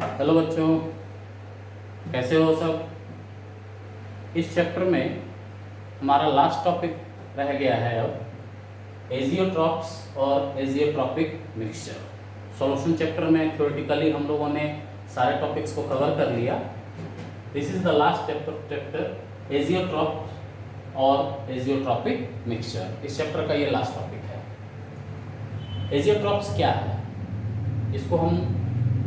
Hello बच्चों, कैसे हो सब। इस चैप्टर में हमारा लास्ट टॉपिक रह गया है अब एजियोट्रॉप्स और एजियोट्रॉपिक मिक्सचर। सॉल्यूशन चैप्टर में थ्योरेटिकली हम लोगों ने सारे टॉपिक्स को कवर कर लिया। This is the last chapter azeotropes और एजियोट्रॉपिक मिक्सचर। इस चैप्टर का ये लास्ट टॉपिक है। एजियोट्रॉप्स क्या है, इसको हम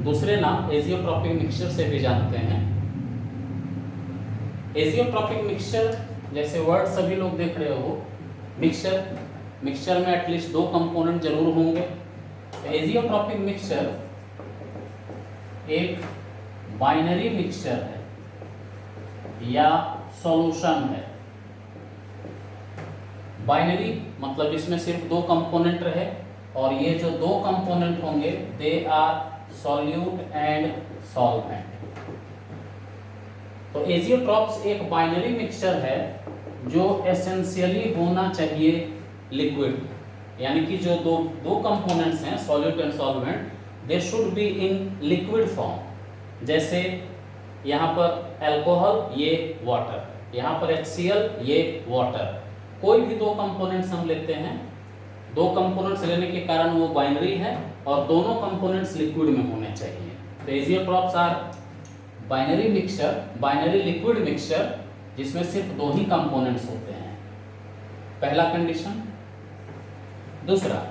दूसरे नाम एजियोट्रॉपिक मिक्सचर से भी जानते हैं। एजियोट्रॉपिक मिक्सचर जैसे वर्ड सभी लोग देख रहे हो, मिक्सचर में एटलीस्ट दो कंपोनेंट जरूर होंगे। एजियोट्रॉपिक मिक्सचर एक बाइनरी मिक्सचर है या सॉल्यूशन है। बाइनरी मतलब इसमें सिर्फ दो कंपोनेंट रहे और ये जो दो कंपोनेंट होंगे they are solute and solvent. तो एजियोट्रॉप्स एक बाइनरी मिक्सचर है जो एसेंशियली होना चाहिए लिक्विड, यानी कि जो दो कंपोनेंट्स हैं solute and solvent, they should be in liquid form. जैसे यहाँ पर अल्कोहल ये वाटर, यहाँ पर HCl ये वाटर। कोई भी दो कंपोनेंट्स हम लेते हैं, दो कंपोनेंट्स लेने के कारण वो बाइनरी है और दोनों कंपोनेंट्स लिक्विड में होने चाहिए। तो azeotropes are binary mixture, binary liquid mixture जिसमें सिर्फ दो ही कंपोनेंट्स होते हैं, पहला कंडीशन। दूसरा,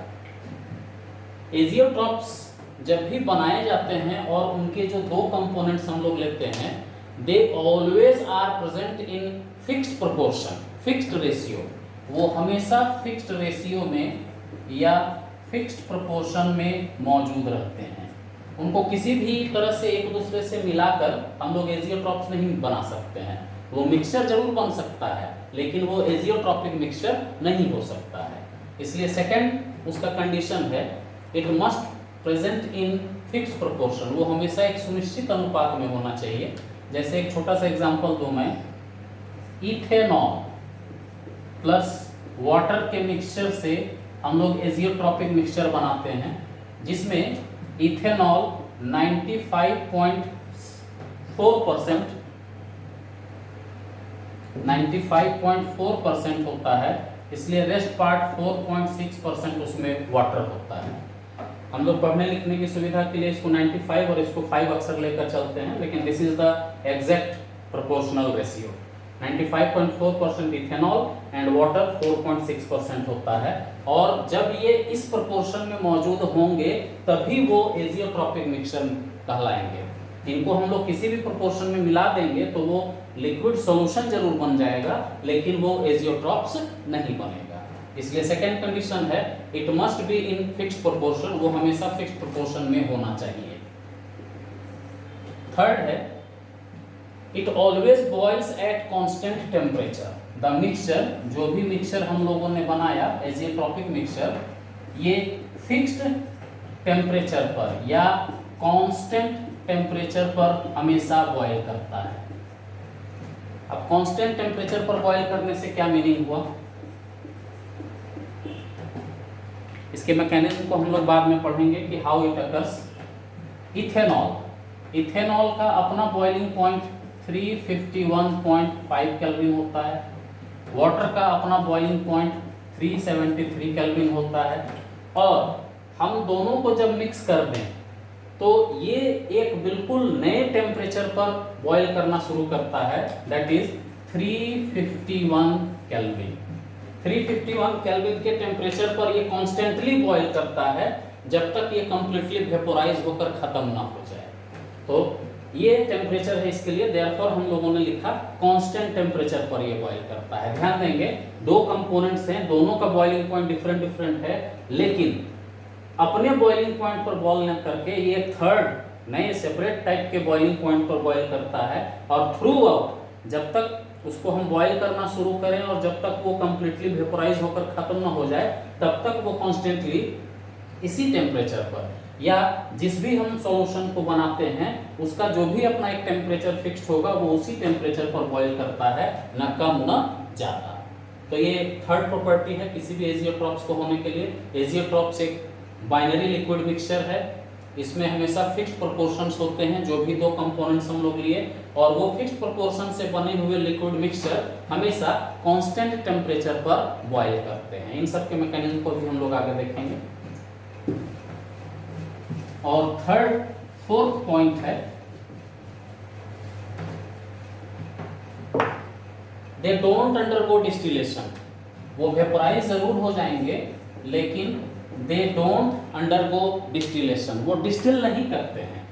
एजियोट्रॉप्स जब भी बनाए जाते हैं और उनके जो दो कंपोनेंट्स हम लोग लेते हैं, they always are present in fixed proportion, fixed ratio. वो हमेशा फिक्स्ड रेशियो में या फिक्स्ड प्रोपोर्शन में मौजूद रहते हैं। उनको किसी भी तरह से एक दूसरे से मिलाकर हम लोग एजियोट्रॉप्स नहीं बना सकते हैं। वो मिक्सचर जरूर बन सकता है लेकिन वो एजियोट्रॉपिक मिक्सचर नहीं हो सकता है। इसलिए सेकंड उसका कंडीशन है, it must present in fixed proportion. वो हमेशा एक सुनिश्चित अनुपात में होना चाहिए। जैसे एक छोटा सा एग्जांपल दूं मैं, इथेनॉल प्लस वाटर के मिक्सचर से हम लोग एजियोट्रॉपिक मिक्सचर बनाते हैं जिसमें इथेनॉल 95.4% होता है, इसलिए रेस्ट पार्ट 4.6% उसमें वाटर होता है। हम लोग पढ़ने लिखने की सुविधा के लिए इसको 95 और इसको 5 अक्सर लेकर चलते हैं, लेकिन this is the exact proportional ratio. 95.4% ethanol and water 4.6% होता है। और जब ये इस प्रोपोर्शन में मौजूद होंगे तभी वो एजियोट्रॉपिक मिक्सचर कहलाएंगे। इनको हम लोग किसी भी प्रोपोर्शन में मिला देंगे तो वो लिक्विड सॉल्यूशन जरूर बन जाएगा लेकिन वो एजियोट्रॉप्स नहीं बनेगा। इसलिए सेकेंड कंडीशन है, it must be in fixed proportion, वो हमेशा फिक्स्ड प्रोपोर्शन में होना चाहिए। थर्ड है, it always boils at constant temperature. The mixture, जो भी मिक्सचर हम लोगों ने बनाया एजियोट्रॉपिक मिक्सचर, ये फिक्स्ड टेम्परेचर पर या कांस्टेंट टेम्परेचर पर हमेशा बॉयल करता है। अब कांस्टेंट टेम्परेचर पर बॉयल करने से क्या मीनिंग हुआ, इसके मैकेनिज्म को हम लोग बाद में पढ़ेंगे कि हाउ इट अकर्स। इथेनॉल का अपना बॉइलिंग पॉइंट 351.5 केल्विन होता है, वाटर का अपना बॉइलिंग पॉइंट 373 केल्विन होता है। और हम दोनों को जब मिक्स कर दें तो ये एक बिल्कुल नए टेम्परेचर पर बॉयल करना शुरू करता है, दैट इज 351 केल्विन। 351 केल्विन के टेम्परेचर पर ये कॉन्स्टेंटली बॉयल करता है जब तक ये कंप्लीटली वेपोराइज होकर खत्म ना हो जाए। तो ये टेम्परेचर है इसके लिए, देयरफॉर हम लोगों ने लिखा कांस्टेंट टेम्परेचर पर ये बॉयल करता है। ध्यान देंगे, दो कंपोनेंट्स हैं, दोनों का बॉइलिंग पॉइंट डिफरेंट है, लेकिन अपने बॉइलिंग पॉइंट पर बॉयल न करके ये थर्ड नए सेपरेट टाइप के बॉइलिंग पॉइंट पर बॉयल करता है। और थ्रू आउट जब तक उसको हम बॉयल करना शुरू करें और जब तक वो कंप्लीटली वेपोराइज होकर खत्म ना हो जाए तब तक वो कॉन्स्टेंटली इसी टेम्परेचर पर, या जिस भी हम सॉल्यूशन को बनाते हैं उसका जो भी अपना एक टेम्परेचर फिक्स्ड होगा वो उसी टेम्परेचर पर बॉयल करता है, न कम न ज्यादा। तो ये थर्ड प्रॉपर्टी है किसी भी एजियोट्रॉप्स को होने के लिए। एजियोट्रॉप्स एक बाइनरी लिक्विड मिक्सचर है इसमें हमेशा फिक्स्ड प्रोपोर्शंस होते हैं, जो भी दो कंपोनेंट्स हम लोग लिए, और वो फिक्स्ड प्रोपोर्शन से बने हुए लिक्विड मिक्सचर हमेशा कांस्टेंट टेम्परेचर पर बॉयल करते हैं। इन सब के मैकेनिज्म को भी हम लोग आगे देखेंगे। और फोर्थ पॉइंट है दे डोंट अंडरगो डिस्टिलेशन। वो वेपोराइज जरूर हो जाएंगे लेकिन दे डोंट अंडरगो डिस्टिलेशन, वो डिस्टिल नहीं करते हैं।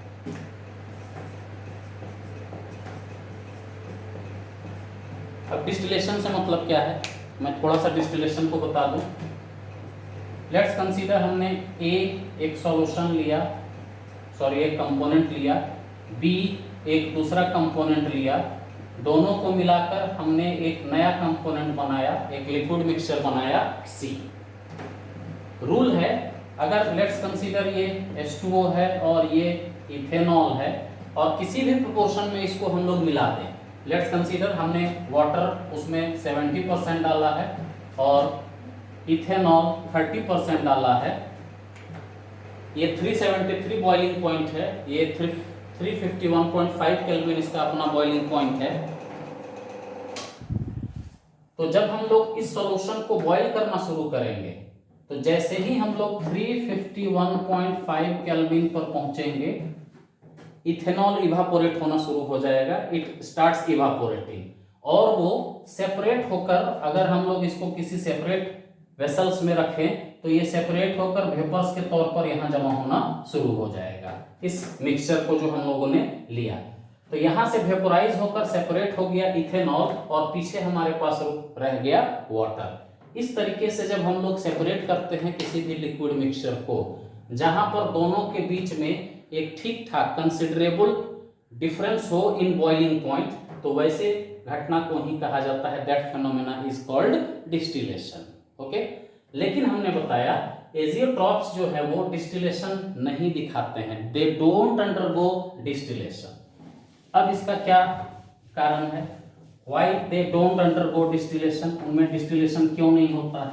अब डिस्टिलेशन से मतलब क्या है, मैं थोड़ा सा डिस्टिलेशन को बता दूं। लेट्स कंसीडर हमने एक सॉल्यूशन लिया, एक कंपोनेंट लिया, बी एक दूसरा कंपोनेंट लिया, दोनों को मिलाकर हमने एक नया कंपोनेंट बनाया, एक लिक्विड मिक्सचर बनाया सी। रूल है, अगर लेट्स कंसीडर ये H2O है और ये इथेनॉल है और किसी भी प्रोपोर्शन में इसको हम लोग मिला दें। लेट्स कंसीडर हमने वाटर उसमें 70% डाला है और इथेनॉल 30% डाला है। ये 373 बॉइलिंग पॉइंट है, ये 351.5 केल्विन इसका अपना बॉइलिंग पॉइंट है। तो जब हम लोग इस सॉल्यूशन को बॉईल करना शुरू करेंगे तो जैसे ही हम लोग 351.5 केल्विन पर पहुंचेंगे, इथेनॉल इवापोरेट होना शुरू हो जाएगा, इट स्टार्ट्स इवापोरेटिंग, और वो सेपरेट होकर, अगर हम लोग इसको किसी सेपरेट वेसल्स में रखें तो ये सेपरेट होकर वेपर्स के तौर पर यहाँ जमा होना शुरू हो जाएगा इस मिक्सचर को जो हम लोगों ने लिया। तो यहाँ से वेपोराइज होकर सेपरेट हो गया इथेनॉल और पीछे हमारे पास रह गया वाटर। इस तरीके से जब हम लोग सेपरेट करते हैं किसी भी लिक्विड मिक्सचर को, जहां पर दोनों के बीच में एक ठीक ठाक कंसिडरेबल डिफरेंस हो इन बॉइलिंग पॉइंट, तो वैसे घटना को ही कहा जाता है, that phenomena is called distillation. Okay, लेकिन हमने बताया एजियोट्रॉप्स जो है वो डिस्टिलेशन नहीं दिखाते हैं, दे डोंट अंडरगो डिस्टिलेशन। अब इसका क्या कारण है, why they don't undergo distillation, उनमें डिस्टिलेशन क्यों नहीं होता है?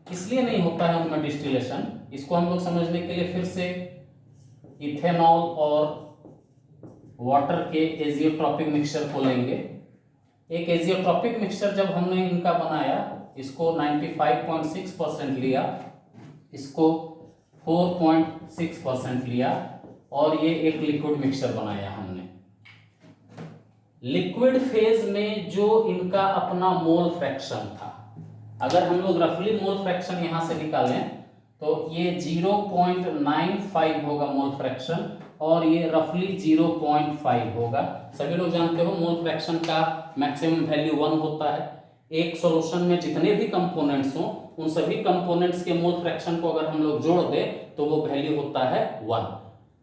इसलिए नहीं होता है उनमें डिस्टिलेशन, इसको हम लोग समझने के लिए फिर से इथेनॉल और वाटर के एजियोट्रॉपिक मिक्सचर को लेंगे। एक एजियोट्रॉपिक मिक्सचर जब हमने इनका बनाया, इसको 95.6% लिया, इसको 4.6% लिया और ये एक लिक्विड मिक्सचर बनाया हमने। लिक्विड फेज में जो इनका अपना मोल फ्रैक्शन था, अगर हम लोग रफली मोल फ्रैक्शन यहां से निकालें तो ये 0.95 होगा मोल फ्रैक्शन और ये रफली 0.5 होगा। सभी लोग जानते हो मोल फ्रैक्शन का मैक्सिमम वैल्यू 1 होता है। एक सॉल्यूशन में जितने भी कंपोनेंट्स हों उन सभी कंपोनेंट्स के मोल फ्रैक्शन को अगर हम लोग जोड़ दें तो वो वैल्यू होता है 1।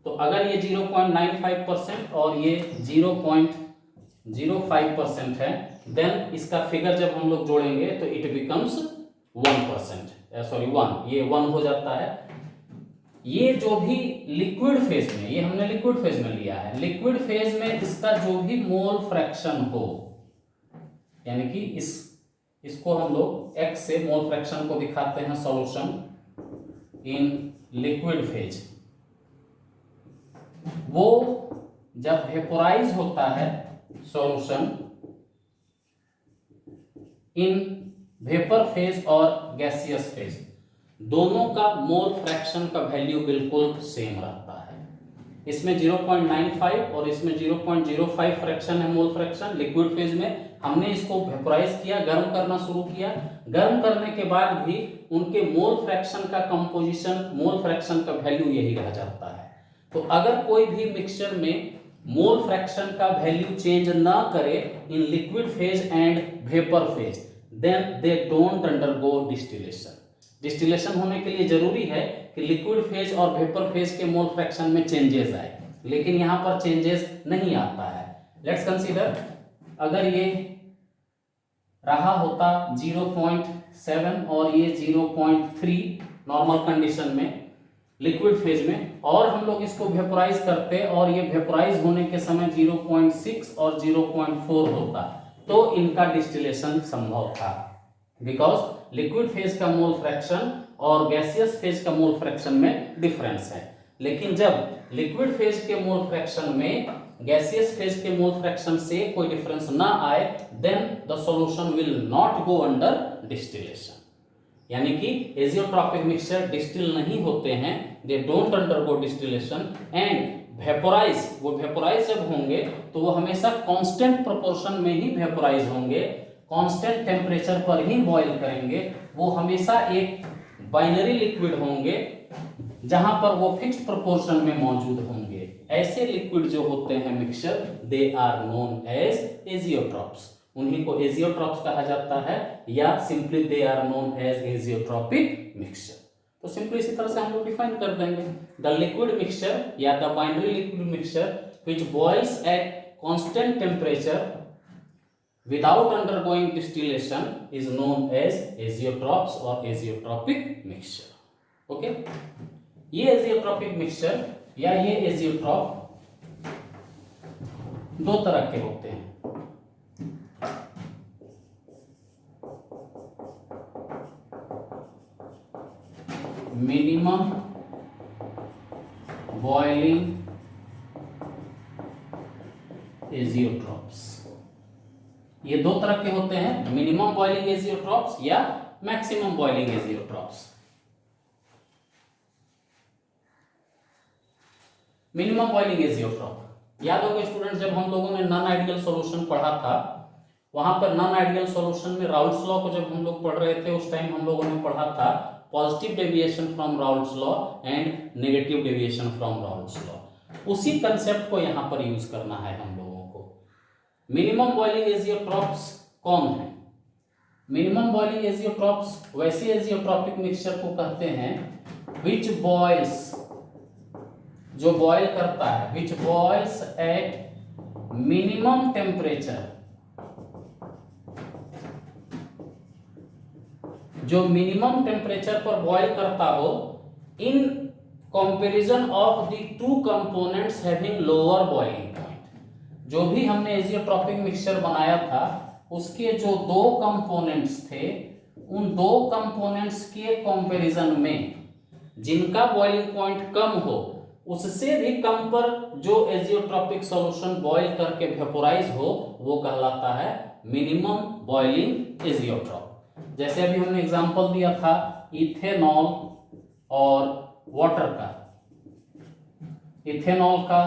तो अगर ये 0.95% और ये 0.05% है, देन इसका फिगर जब हम लोग जोड़ेंगे तो इट बिकम्स 1%, सॉरी 1, ये 1 हो जाता है। ये जो भी लिक्विड फेज में, ये हमने लिक्विड फेज में लिया है, लिक्विड फेज में इसका जो भी मोल फ्रैक्शन हो, यानी कि इसको हम लोग x से मोल फ्रैक्शन को दिखाते हैं सॉल्यूशन इन लिक्विड फेज, वो जब वेपोराइज होता है सॉल्यूशन इन वेपर फेज और गैसियस फेज, दोनों का मोल फ्रैक्शन का वैल्यू बिल्कुल सेम रहता है। इसमें 0.95 और इसमें 0.05 फ्रैक्शन है मोल फ्रैक्शन लिक्विड फेज में। हमने इसको वेपोराइज किया, गर्म करना शुरू किया, गर्म करने के बाद भी उनके मोल फ्रैक्शन का कंपोजिशन, मोल फ्रैक्शन का वैल्यू यही रह जाता है। तो अगर कोई भी मिक्सचर में मोल फ्रैक्शन का वैल्यू चेंज ना करे in liquid phase and vapour phase, then they don't undergo distillation. Distillation होने के लिए जरूरी है कि लिक्विड फेज और वेपर फेज के मोल फ्रैक्शन में चेंजेस आए, लेकिन यहां पर चेंजेस नहीं आता है। लेट्स कंसीडर, अगर ये रहा होता 0.7 और ये 0.3 नॉर्मल कंडीशन में लिक्विड फेज में, और हम लोग इसको वेपोराइज करते और ये वेपोराइज होने के समय 0.6 और 0.4 होता, तो इनका डिस्टिलेशन संभव था। बिकॉज लिक्विड फेज का मोल फ्रैक्शन और गैसियस फेज का मोल फ्रैक्शन में डिफरेंस है। लेकिन जब लिक्विड फेज के मोल फ्रैक्शन में गैसियस फेज के मोल फ्रैक्शन से कोई डिफरेंस ना आए, then the solution will not go under distillation. यानी कि एजियोट्रॉपिक मिक्सचर डिस्टिल नहीं होते हैं, they don't undergo distillation and vaporise, वो वेपोराइज जब होंगे तो वो हमेशा कांस्टेंट प्रोपोर्शन में ही वेपोराइज होंगे, कांस्टेंट टेम्परेचर पर ही बॉयल करेंगे। वो हमेशा एक बाइनरी लिक्विड होंगे जहां पर वो फिक्स्ड प्रोपोर्शन में मौजूद होंगे। ऐसे लिक्विड जो होते हैं mixture, they are known as azeotropes. उन्हीं को एजियोट्रॉप्स कहा जाता है, या simply they are known as azeotropic mixture. तो सिंपली इसी तरह से हम लोग डिफाइन कर देंगे, द लिक्विड मिक्सचर या the binary liquid mixture which boils at constant temperature without undergoing distillation is known as azeotrophs or azeotropic mixture. Okay, ये एजियोट्रॉपिक मिक्सचर या ये एजियोट्रॉप दो तरह के होते हैं। मिनिमम बॉइलिंग एजियोट्रॉप्स, ये दो तरह के होते हैं, मिनिमम बॉइलिंग एजियोट्रॉप्स या maximum boiling azeotropes. Minimum boiling azeotrope याद होगा स्टूडेंट, जब हम लोगों ने नॉन आइडियल सॉल्यूशन पढ़ा था, वहां पर नॉन आइडियल सॉल्यूशन में राउल्ट्स लॉ को जब हम लोग पढ़ रहे थे, उस टाइम हम लोगों ने पढ़ा था positive deviation from Raoult's law and negative deviation from Raoult's law. उसी कंसेप्ट को यहां पर यूज करना है हम लोगों को। मिनिमम बॉइलिंग एजियोट्रॉप्स कौन है? मिनिमम बॉइलिंग एजियोट्रॉप्स वैसे एजियोट्रॉपिक मिक्सचर को कहते हैं विच बॉइल्स, जो बॉयल करता है, विच बॉइल्स एट मिनिमम टेम्परेचर, जो मिनिमम टेम्परेचर पर बॉयल करता हो, in comparison of the two components having lower boiling point. जो भी हमने एजियोट्रॉपिक मिक्सचर बनाया था, उसके जो दो कंपोनेंट्स थे, उन दो कंपोनेंट्स के कंपैरिजन में जिनका बॉइलिंग पॉइंट कम हो, उससे भी कम पर जो एजियोट्रॉपिक सॉल्यूशन बॉयल करके वेपोराइज हो, वो कहलाता है मिनिमम बॉइलिंग एजियोट्रॉप। जैसे अभी हमने एग्जांपल दिया था इथेनॉल और वाटर का। इथेनॉल का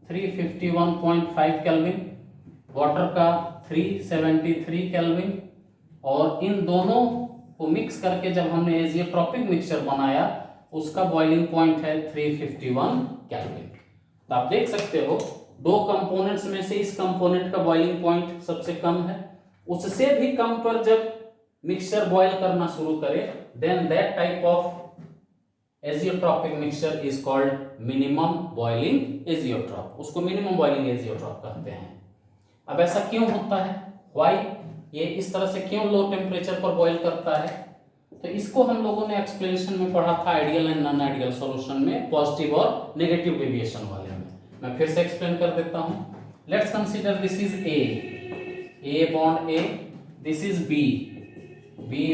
351.5 केल्विन, वाटर का 373 केल्विन, और इन दोनों को मिक्स करके जब हमने एजियोट्रॉपिक मिक्सचर बनाया, उसका बॉइलिंग पॉइंट है 351 केल्विन। तो आप देख सकते हो दो कंपोनेंट्स में से इस कंपोनेंट का बॉइलिंग पॉइंट सबसे कम है, उससे भी कम पर जब मिक्सचर बॉयल करना शुरू करे, then that type of azeotropic mixture is called minimum boiling azeotrope. उसको मिनिमम बॉइलिंग एजियोट्रॉप कहते हैं। अब ऐसा क्यों होता है, व्हाई, ये इस तरह से क्यों लो टेम्परेचर पर बॉयल करता है? तो इसको हम लोगों ने एक्सप्लेनेशन में पढ़ा था ideal and non ideal solution में, पॉजिटिव और नेगेटिव डेविएशन वाले में। मैं फिर से एक्सप्लेन कर देता हूं। Let's consider this is a bond A, this is B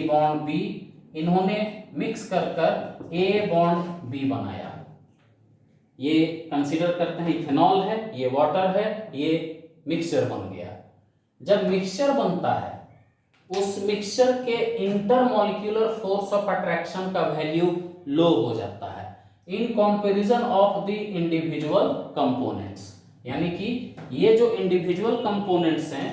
bond B. इन्होंने मिक्स कर कर ए बॉन्ड बी बनाया। ये कंसीडर करते हैं इथेनॉल है, ये वाटर है, ये मिक्सचर बन गया। जब मिक्सचर बनता है, उस मिक्सचर के इंटरमॉलिक्यूलर फोर्स ऑफ अट्रैक्शन का वैल्यू लो हो जाता है in comparison of the individual components. यानी कि ये जो इंडिविजुअल कंपोनेंट्स हैं,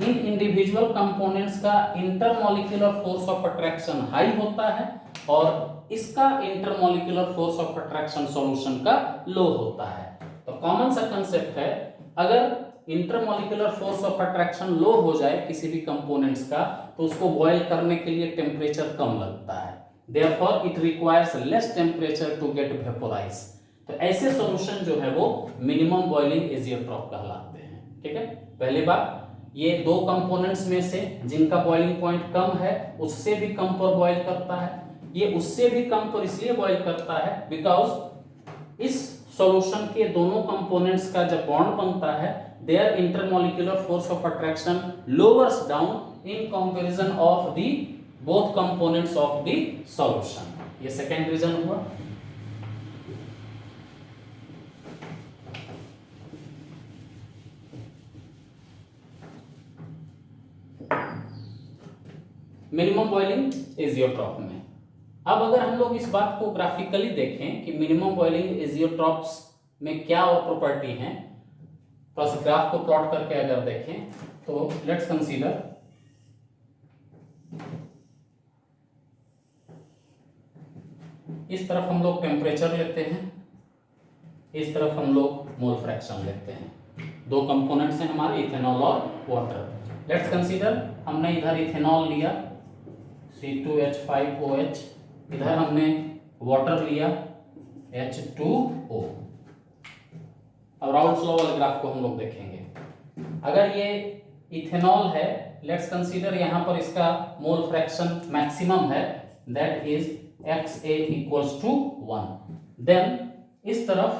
इन इंडिविजुअल कंपोनेंट्स का intermolecular force of attraction high होता है और इसका intermolecular force of attraction solution का लो होता है। तो कॉमन सा कंसेप्ट है, अगर इंटरमॉलिक्यूलर फोर्स ऑफ अट्रैक्शन लो हो जाए किसी भी कंपोनेंट्स का, तो उसको बॉयल करने के लिए टेम्परेचर कम लगता है, therefore it requires less temperature to get vaporise. तो ऐसे सॉल्यूशन जो है वो मिनिमम बॉइलिंग एजियोट्रॉप कहलाते हैं। ठीक है, पहली बात, ये दो कंपोनेंट्स में से जिनका बॉइलिंग पॉइंट कम है, उससे भी कम पर बॉयल करता है। ये उससे भी कम पर इसलिए बॉयल करता है बिकॉज इस सॉल्यूशन के दोनों कंपोनेंट्स का जब बॉन्ड बनता है, their intermolecular force of attraction lowers down in comparison of the both components of the solution. ये सेकेंड रीजन हुआ। मिनिमम बॉइलिंग इजियोट्रॉप में। अब अगर हम लोग इस बात को ग्राफिकली देखें कि मिनिमम बॉइलिंग इजियोट्रॉप्स में क्या और प्रॉपर्टी हैं, तो इस ग्राफ को प्लॉट करके अगर देखें तो लेट्स कंसीडर इस तरफ हम लोग टेम्परेचर लेते हैं, इस तरफ हम लोग मोल फ्रैक्शन लेते हैं। दो कंपोनेंट्स हैं हमारे, इथेनॉल और वाटर। लेट्स कंसीडर हमने इधर इथेनॉल लिया C2H5OH, इधर हमने वाटर लिया H2O। अब राउल्ट्स लॉ वाले ग्राफ को हम लोग देखेंगे। अगर ये इथेनॉल है, लेट्स कंसीडर यहाँ पर इसका मोल फ्रैक्शन मैक्सिमम है, that is XA equals to 1। Then इस तरफ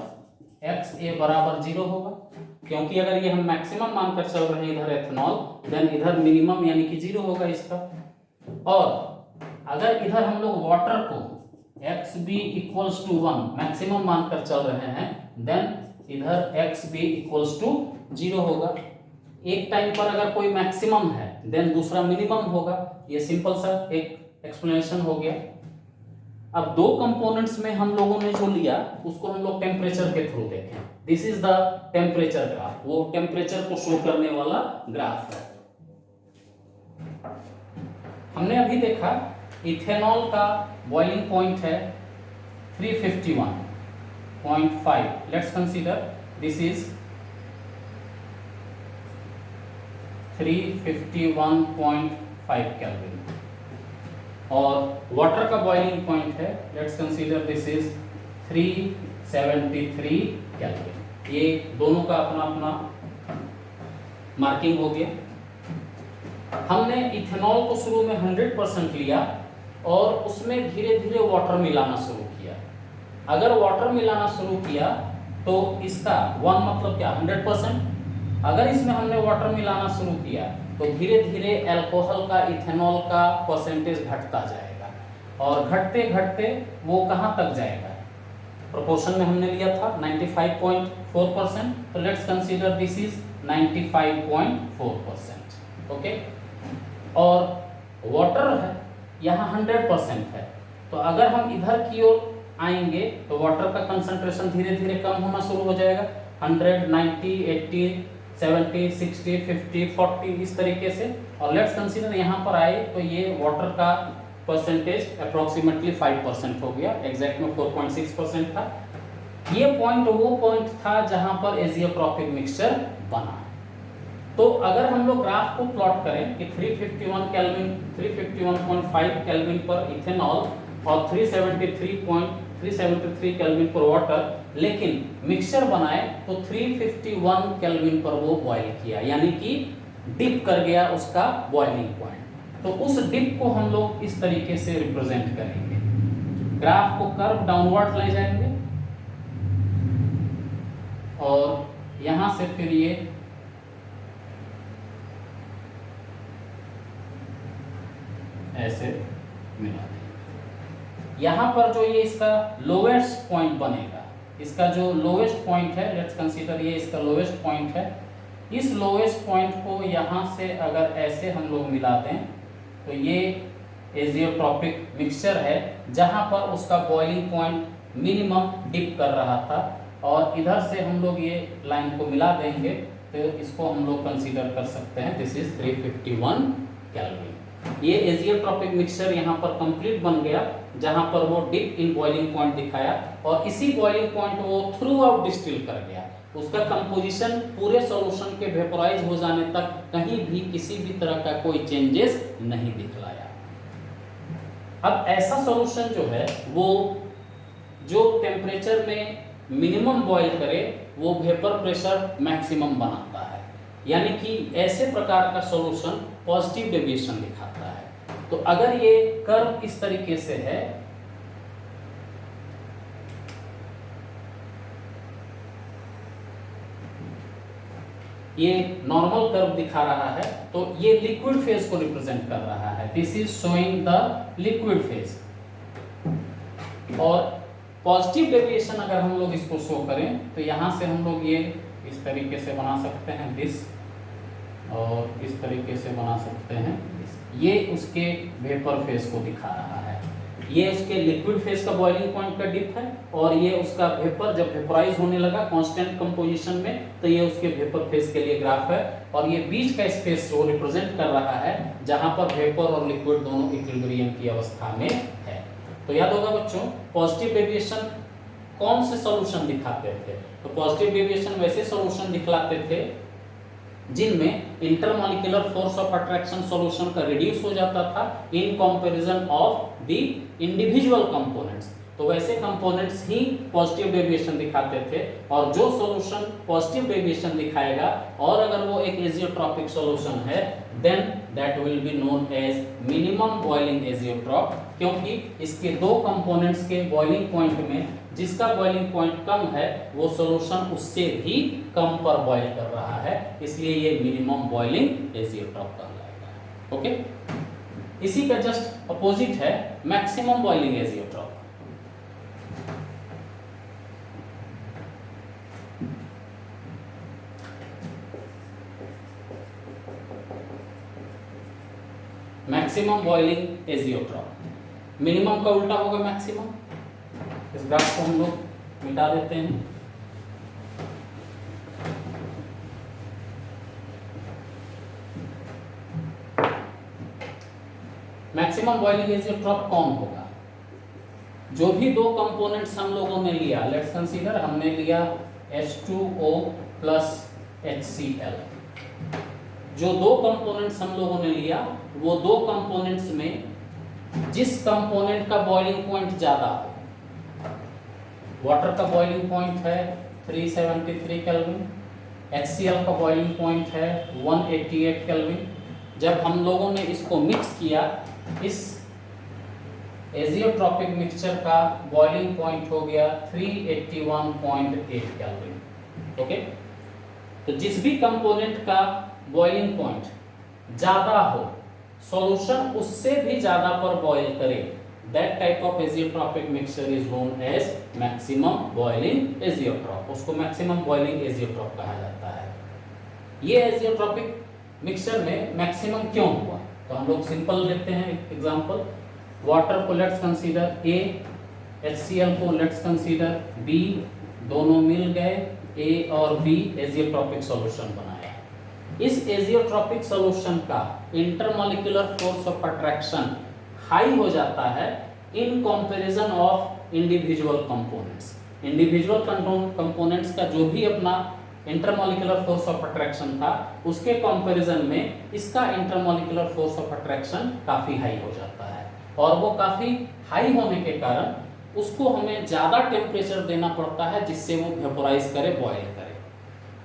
XA बराबर 0 होगा, क्योंकि अगर ये हम मैक्सिमम मानकर चल रहे हैं इधर एथेनॉल, देन इधर मिनिमम यानी कि 0 होगा इसका। और अगर इधर हम लोग वाटर को XB इक्वल्स टू 1 मैक्सिमम मानकर चल रहे हैं, देन इधर XB इक्वल्स टू 0 होगा। एक टाइम पर अगर कोई मैक्सिमम है देन दूसरा मिनिमम होगा। ये सिंपल सा एक एक्सप्लेनेशन हो गया। अब दो कंपोनेंट्स में हम लोगों ने जो लिया उसको हम लोग टेम्परेचर के थ्रू देखें। This is the temperature graph, वो टेम्परेचर को शो करने वाला ग्राफ है। हमने अभी देखा इथेनॉल का बॉइलिंग पॉइंट है 351.5। Let's consider this is 351.5 kelvin. और वाटर का बॉइलिंग पॉइंट है, let's consider this is 373 kelvin. ये दोनों का अपना अपना मार्किंग हो गया। हमने इथेनॉल को शुरू में 100% लिया और उसमें धीरे धीरे वाटर मिलाना शुरू किया। अगर वाटर मिलाना शुरू किया तो इसका 1 मतलब क्या, 100%। अगर इसमें हमने वाटर मिलाना शुरू किया तो धीरे धीरे अल्कोहल का, इथेनॉल का परसेंटेज घटता जाएगा और घटते घटते वो कहाँ तक जाएगा, प्रोपोर्शन में हमने लिया था 95.4%, तो let's consider this is 95.4%। Okay, और वाटर है यहाँ 100% है, तो अगर हम इधर की ओर आएंगे तो वाटर का कंसंट्रेशन धीरे धीरे कम होना शुरू हो जाएगा। 100, 90, 80, 70, 60, 50, 40 इस तरीके से। और लेट्स कंसीडर यहाँ पर आए तो ये वाटर का परसेंटेज अप्रोक्सीमेटली 5% हो गया, एग्जैक्ट में 4.6% था। ये पॉइंट वो पॉइंट था जहां पर एजियोट्रॉपिक मिक्सचर बना। तो अगर हम लोग ग्राफ को प्लॉट करें कि 351.5 केल्विन पर इथेनॉल और 373 केल्विन पर वाटर, लेकिन मिक्सचर बनाए तो 351 केल्विन पर वो बॉयल किया, यानी कि डिप कर गया उसका बॉइलिंग पॉइंट। तो उस डिप को हम लोग इस तरीके से रिप्रेजेंट करेंगे। ग्राफ को कर्व डाउनवर्ड ले जाएंगे और यहां से फिर ये ऐसे मिला देंगे। यहां पर जो ये इसका लोवेस्ट पॉइंट बनेगा, इसका जो लोवेस्ट पॉइंट है, लेट्स कंसीडर ये इसका लोवेस्ट पॉइंट है। इस लोवेस्ट पॉइंट को यहां से अगर ऐसे हम लोग मिला दें तो ये एजियोट्रॉपिक मिक्सचर है जहां पर उसका बॉइलिंग पॉइंट मिनिमम डिप कर रहा था। और इधर से हम लोग ये लाइन को मिला देंगे तो इसको हम लोग कंसीडर कर सकते हैं दिस इज 351 केल्विन। ये एजियोट्रॉपिक मिक्सचर यहाँ पर कंप्लीट बन गया जहां पर वो डिप इन बॉइलिंग पॉइंट दिखाया और इसी बॉइलिंग पॉइंट वो थ्रू आउट डिस्टिल कर गया। उसका कंपोजिशन पूरे सॉल्यूशन के वेपोराइज हो जाने तक कहीं भी किसी भी तरह का कोई चेंजेस नहीं दिखलाया। अब ऐसा सॉल्यूशन जो है वो जो टेम्परेचर में मिनिमम बॉयल करे वो वेपर प्रेशर मैक्सिमम बनाता है, यानी कि ऐसे प्रकार का सॉल्यूशन पॉजिटिव डेविएशन दिखाता है। तो अगर ये कर्व इस तरीके से है, ये नॉर्मल कर्व दिखा रहा है, तो ये लिक्विड फेज को रिप्रेजेंट कर रहा है। This is showing the liquid phase. और पॉजिटिव डेविएशन अगर हम लोग इसको शो करें तो यहाँ से हम लोग ये इस तरीके से बना सकते हैं दिस, और इस तरीके से बना सकते हैं दिस। ये उसके वेपर फेज को दिखा रहा है। ये उसके लिक्विड फेज का बॉइलिंग पॉइंट का डिप है, और ये उसका वेपर जब वेपराइज होने लगा कांस्टेंट कंपोजिशन में, तो ये उसके वेपर फेज के लिए ग्राफ है। और ये बीच का स्पेस जो रिप्रेजेंट कर रहा है जहां पर वेपर और लिक्विड दोनों इक्विलिब्रियम की अवस्था में है। तो याद होगा बच्चों, पॉजिटिव डेविएशन कौन से सॉल्यूशन दिखाते थे? तो पॉजिटिव डेविएशन वैसे सॉल्यूशन दिखलाते थे जिनमें intermolecular force of attraction solution का रिड्यूस हो जाता था in comparison of the individual components. तो वैसे कंपोनेंट्स ही पॉजिटिव डेविएशन दिखाते थे, और जो सॉल्यूशन पॉजिटिव डेविएशन दिखाएगा और अगर वो एक एजियोट्रॉपिक सॉल्यूशन है, then that will be known as minimum boiling azeotrope, क्योंकि इसके दो कंपोनेंट्स के बॉइलिंग पॉइंट में जिसका बॉइलिंग पॉइंट कम है वो सॉल्यूशन उससे भी कम पर बॉइल कर रहा है, इसलिए ये मिनिमम बॉइलिंग एजियोट्रॉप कहलाएगा। ओके, इसी का जस्ट अपोजिट है maximum boiling azeotrope. Maximum boiling azeotrope. Minimum का उल्टा होगा मैक्सिमम। इस ग्राफ को हम लोग मिटा देते हैं। मैक्सिमम बॉइलिंग एजियोट्रॉप कौन होगा? जो भी दो कंपोनेंट्स हम लोगों ने लिया, लेट्स कंसीडर हमने लिया H2O प्लस HCl। जो दो कंपोनेंट्स हम लोगों ने लिया, वो दो कंपोनेंट्स में जिस कंपोनेंट का बॉइलिंग पॉइंट ज्यादा हो, वाटर का बॉइलिंग पॉइंट है 373 केल्विन, HCl का बॉइलिंग पॉइंट है 188 केल्विन। जब हम लोगों ने इसको मिक्स किया, इस एजियोट्रॉपिक मिक्सचर का बॉइलिंग पॉइंट हो गया 381.8 केल्विन। ओके, तो जिस भी कंपोनेंट का बॉइलिंग पॉइंट ज्यादा हो, सॉल्यूशन उससे भी ज्यादा पर बॉइल करे, that type of azeotropic mixture is known as maximum boiling azeotrope। उसको maximum boiling azeotrope कहा जाता है। ये azeotropic mixture में maximum क्यों हुआ? तो हम लोग सिंपल लेते हैं एग्जांपल। वाटर को लेट्स कंसीडर A, HCl को लेट्स कंसीडर B, दोनों मिल गए, A और B एजियोट्रोपिक सॉल्यूशन बनाया। इस एजियोट्रोपिक सॉल्यूशन का intermolecular force of attraction high हो जाता है in comparison of individual components. Individual components का जो भी अपना इंटरमॉलिक्यूलर फोर्स ऑफ अट्रैक्शन था, उसके कंपैरिजन में इसका इंटरमॉलिक्यूलर फोर्स ऑफ अट्रैक्शन काफी हाई हो जाता है, और वो काफी हाई होने के कारण उसको हमें ज्यादा टेम्परेचर देना पड़ता है जिससे वो वेपोराइज करे, बॉयल करे।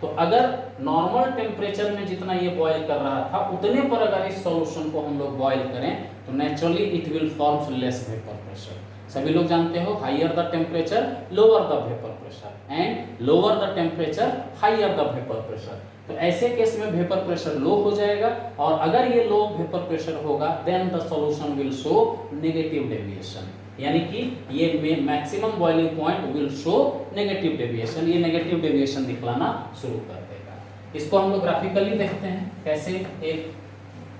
तो अगर नॉर्मल टेम्परेचर में जितना ये बॉयल कर रहा था, उतने पर अगर इस सॉल्यूशन को हम लोग बॉयल करें तो naturally it will forms less vapour pressure. सभी लोग जानते हो, higher the temperature lower the vapour pressure, and lower the temperature higher the vapour pressure. तो ऐसे केस में वेपर प्रेशर लो हो जाएगा, और अगर ये लो वेपर प्रेशर होगा then the solution will show negative deviation, यानी कि ये maximum boiling point will show negative deviation. ये नेगेटिव डेविएशन दिखलाना शुरू कर देगा। इसको हम लोग ग्राफिकली देखते हैं कैसे एक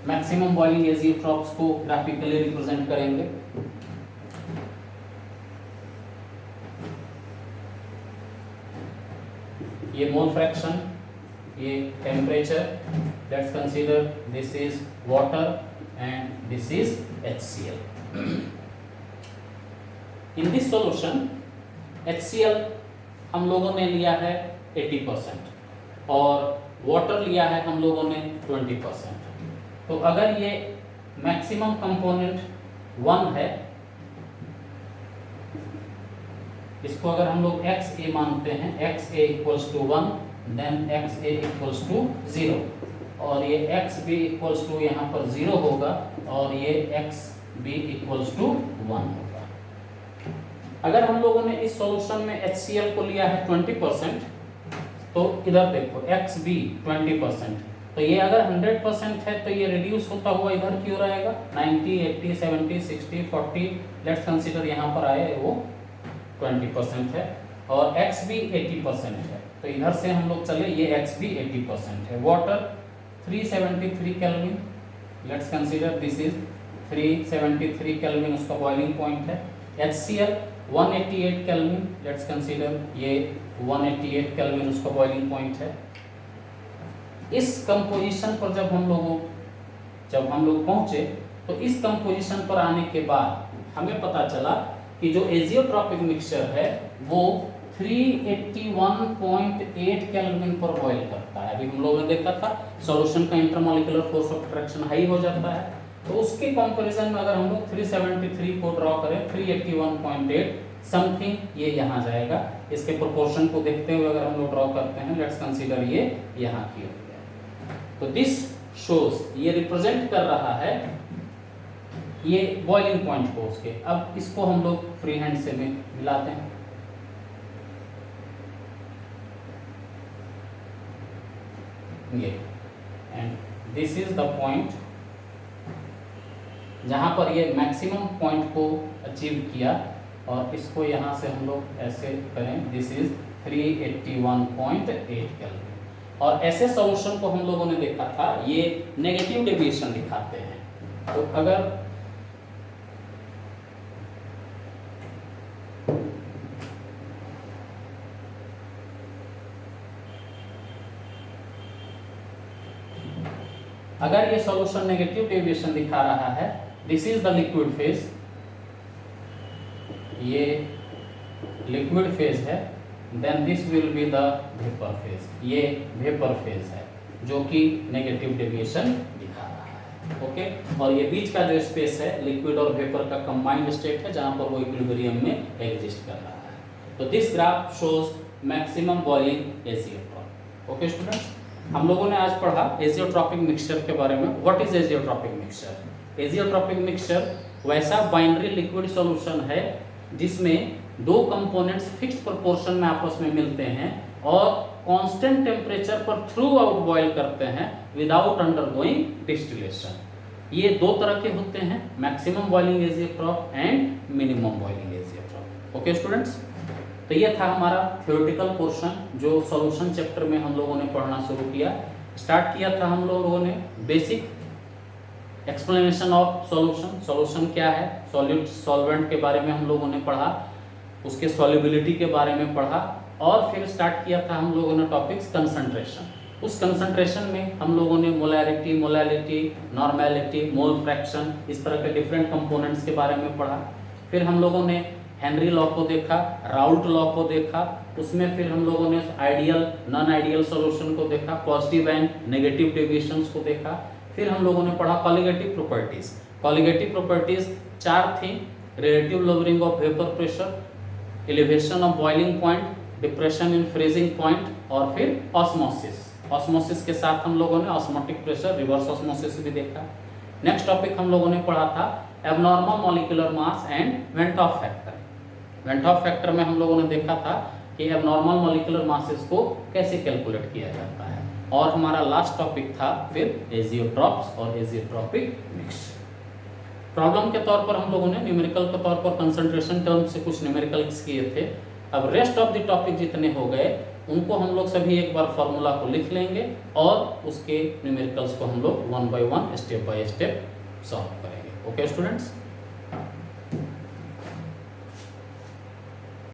मैक्सिमम बॉइलिंग एजियोट्रॉप्स को ग्राफिकली रिप्रेजेंट करेंगे। ये मोल फ्रैक्शन, ये temperature, let's consider this is water and this is HCl। In this solution HCl हम लोगों ने लिया है 80% और वाटर लिया है हम लोगों ने 20%। तो अगर ये मैक्सिमम कंपोनेंट 1 है, इसको अगर हम लोग XA मानते हैं, XA equals to 1, then XA equals to 0, और ये XB इक्वल्स टू यहाँ पर 0 होगा, और ये XB इक्वल्स टू 1 होगा। अगर हम लोगों ने इस सॉल्यूशन में HCl को लिया है 20%, तो इधर देखो एक्स बी 20%, तो ये अगर 100% है तो ये रिड्यूस होता हुआ इधर की ओर आएगा 90, 80, 70, 60, 40, लेट्स कंसीडर यहाँ पर आए वो 20% है, और एक्स भी 80% है, तो इधर से हम लोग चले, ये एक्स भी 80% है। Water 373 kelvin, let's consider this is 373 kelvin उसका बॉइलिंग पॉइंट है। HCl 188 केल्विन, लेट्स कंसीडर ये 188 केल्विन उसका बॉइलिंग पॉइंट है। इस कंपोजिशन पर जब हम लोग पहुंचे, तो इस कंपोजिशन पर आने के बाद हमें पता चला कि जो एजियोट्रॉपिक मिक्सचर है वो 381.8 केल्विन पर बॉयल करता है। अभी हम लोगों ने देखा था सॉल्यूशन का intermolecular force of attraction high हो जाता है, तो उसके कंपैरिजन में अगर हम लोग 373 को ड्रॉ करें 381.8 समथिंग, ये यहाँ जाएगा। इसके प्रोपोर्शन को देखते हुए अगर हम लोग ड्रॉ करते हैं, लेट्स कंसीडर ये यहाँ की हो गया, तो दिस शोज, ये रिप्रेजेंट कर रहा है ये बॉइलिंग पॉइंट को उसके। अब इसको हम लोग फ्री हैंड से में मिलाते हैं, ये, and this is the point जहां पर ये मैक्सिमम पॉइंट को अचीव किया, और इसको यहां से हम लोग ऐसे करें, दिस इज 381.8 केल्विन। और ऐसे सॉल्यूशन को हम लोगों ने देखा था ये नेगेटिव डेविएशन दिखाते हैं, तो अगर ये सॉल्यूशन नेगेटिव डेविएशन दिखा रहा है, this is the liquid phase, ये लिक्विड फेज है, then this will be the vapour phase, ये वेपर फेज है जो कि नेगेटिव डेविएशन दिखा रहा है। ओके, और ये बीच का जो स्पेस है लिक्विड और वेपर का कंबाइंड स्टेट है जहां पर वो इक्विलिब्रियम में एग्जिस्ट कर रहा है। तो this graph shows maximum boiling azeotrope. Okay students, हम लोगों ने आज पढ़ा एजियोट्रॉपिक मिक्सचर के बारे में। What is azeotropic mixture? Azeotropic mixture वैसा बाइनरी लिक्विड सॉल्यूशन है जिसमें दो कंपोनेंट्स फिक्स्ड प्रोपोर्शन में आपस में मिलते हैं और कांस्टेंट टेम्परेचर पर थ्रू आउट बॉयल करते हैं विदाउट अंडरगोइंग डिस्टिलेशन। ये दो तरह के होते हैं, maximum boiling azeotrope and minimum boiling azeotrope. Okay students, तो ये था हमारा थ्योरेटिकल पोर्शन जो सॉल्यूशन चैप्टर में हम लोगों ने पढ़ना शुरू किया। स्टार्ट किया था हम लोगों ने basic explanation of solution, solution क्या है, सॉल्वेंट के बारे में हम लोगों ने पढ़ा, उसके सॉल्युबिलिटी के बारे में पढ़ा, और फिर स्टार्ट किया था हम लोगों ने टॉपिक्स कंसंट्रेशन। उस कंसंट्रेशन में हम लोगों ने molarity, molality, normality, mole fraction, इस तरह के डिफरेंट कंपोनेंट्स के बारे में पढ़ा। फिर हम लोगों ने हेनरी लॉ को देखा, राउल्ट लॉ को देखा, उसमें फिर हम लोगों ने आइडियल नॉन आइडियल सॉल्यूशन को देखा, पॉजिटिव एंड नेगेटिव डेविएशंस को देखा। फिर हम लोगों ने पढ़ा कॉलिगेटिव प्रॉपर्टीज। कॉलिगेटिव प्रॉपर्टीज 4 थी, relative lowering of vapour pressure, elevation of boiling point, depression in freezing point, और फिर ऑस्मोसिस। ऑस्मोसिस के साथ हम लोगों ने ऑस्मोटिक प्रेशर, रिवर्स ऑस्मोसिस भी देखा। नेक्स्ट टॉपिक हम लोगों ने पढ़ा था abnormal molecular mass and went of factor. Went of factor में हम लोगों ने देखा था कि एबनॉर्मल मॉलिक्यूलर मासेस को कैसे कैलकुलेट किया जाता है। और हमारा लास्ट टॉपिक था फिर एजियोट्रॉप्स और एजियोट्रॉपिक मिक्सचर। प्रॉब्लम के तौर पर हम लोगों ने न्यूमेरिकल के तौर पर कंसंट्रेशन टर्म से कुछ न्यूमेरिकल्स किए थे। अब रेस्ट ऑफ द टॉपिक जितने हो गए उनको हम लोग सभी एक बार फॉर्मूला को लिख लेंगे और उसके न्यूमेरिकल्स को हम लोग 1 by 1 step by step solve करेंगे। Okay students.